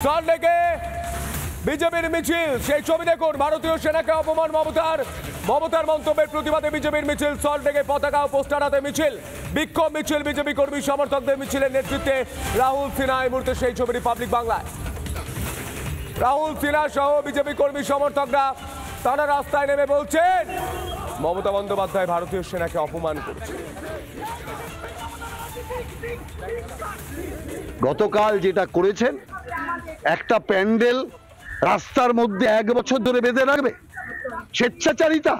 সল্টলেকে বিজেপির মিছিল, সেই ছবি দেখুন। ভারতীয় সেনাকে অপমান মমতার মন্তব্যের প্রতিবাদে বিজেপির মিছিল। সল্টলেকে পতাকা ও পোস্টার হাতে মিছিল, বিক্ষোভ মিছিল বিজেপি কর্মী সমর্থকদের। মিছিলের নেতৃত্বে রাহুল সিনহা। এই মুহূর্তে সেই ছবি রিপাবলিক বাংলায়। রাহুল সিনহা সহ বিজেপি কর্মী সমর্থকরা তারা রাস্তায় নেমে বলছেন মমতা বন্দ্যোপাধ্যায় ভারতীয় সেনাকে অপমান করেছে। গতকাল যেটা করেছেন, একটা প্যান্ডেল রাস্তার মধ্যে 1 বছর ধরে বেঁধে রাখবে, স্বেচ্ছাচারিতা।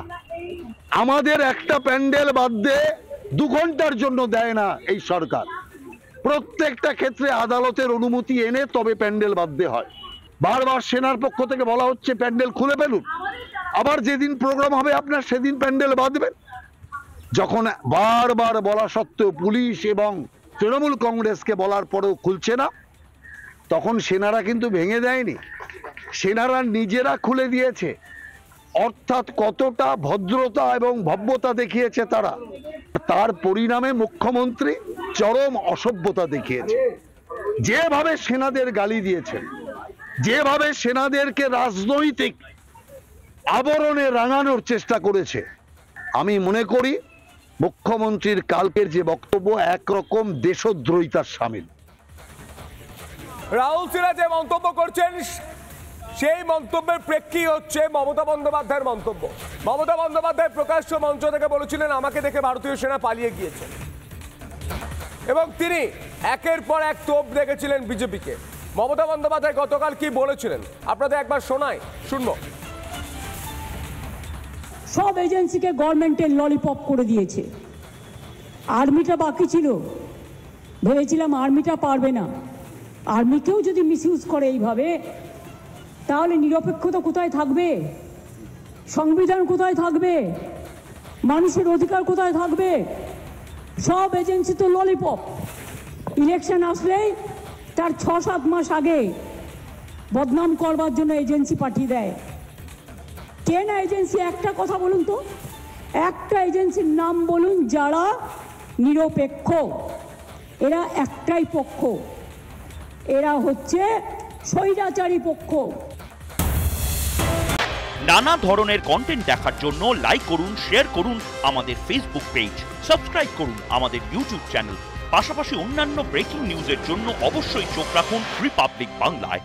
আমাদের একটা প্যান্ডেল বাদ দিয়ে 2 ঘন্টার জন্য দেয় না এই সরকার। প্রত্যেকটা ক্ষেত্রে আদালতের অনুমতি এনে তবে প্যান্ডেল বাঁধতে হয়। বারবার সেনার পক্ষ থেকে বলা হচ্ছে প্যান্ডেল খুলে ফেলুন, আবার যেদিন প্রোগ্রাম হবে আপনার সেদিন প্যান্ডেল বাঁধবেন। যখন বারবার বলা সত্ত্বেও পুলিশ এবং তৃণমূল কংগ্রেসকে বলার পরেও খুলছে না, তখন সেনারা কিন্তু ভেঙে দেয়নি, সেনারা নিজেরা খুলে দিয়েছে। অর্থাৎ কতটা ভদ্রতা এবং ভব্যতা দেখিয়েছে তারা। তার পরিণামে মুখ্যমন্ত্রী চরম অসভ্যতা দেখিয়েছে। যেভাবে সেনাদের গালি দিয়েছেন, যেভাবে সেনাদেরকে রাজনৈতিক আবরণে রাঙানোর চেষ্টা করেছে, আমি মনে করি মুখ্যমন্ত্রীর কালকের যে বক্তব্য একরকম দেশদ্রোহিতার সামিল। রাহুল সিনহা যে মন্তব্য করছেন, সেই মন্তব্যের প্রেক্ষী হচ্ছে মমতা বন্দ্যোপাধ্যায়ের মন্তব্য। মমতা বন্দ্যোপাধ্যায় প্রকাশ্য মঞ্চ থেকে বলেছিলেন আমাকে দেখে ভারতীয় সেনা পালিয়ে গিয়েছে, এবং তিনি একের পর এক তোপ দেখেছিলেন বিজেপিকে। মমতা বন্দ্যোপাধ্যায় গতকাল কি বলেছিলেন আপনাদের একবার শোনাই, শুনবো। সব এজেন্সিকে গভর্নমেন্টের ললিপপ করে দিয়েছে। আর্মিটা বাকি ছিল, ভেবেছিলাম আর্মিটা পারবে না। আর্মিকেও যদি মিসইউজ করে এইভাবে, তাহলে নিরপেক্ষতা কোথায় থাকবে? সংবিধান কোথায় থাকবে? মানুষের অধিকার কোথায় থাকবে? সব এজেন্সি তো ললিপপ। ইলেকশন আসলেই তার 6-7 মাস আগে বদনাম করবার জন্য এজেন্সি পাঠিয়ে দেয়। কে না এজেন্সি? একটা কথা বলুন তো, একটা এজেন্সির নাম বলুন যারা নিরপেক্ষ। এরা একটাই পক্ষ, এরা হচ্ছে স্বৈরাচারী পক্ষ। নানা ধরনের কন্টেন্ট দেখার জন্য লাইক করুন, শেয়ার করুন আমাদের ফেসবুক পেজ, সাবস্ক্রাইব করুন আমাদের ইউটিউব চ্যানেল। পাশাপাশি অন্যান্য ব্রেকিং নিউজের জন্য অবশ্যই চোখ রাখুন রিপাবলিক বাংলায়।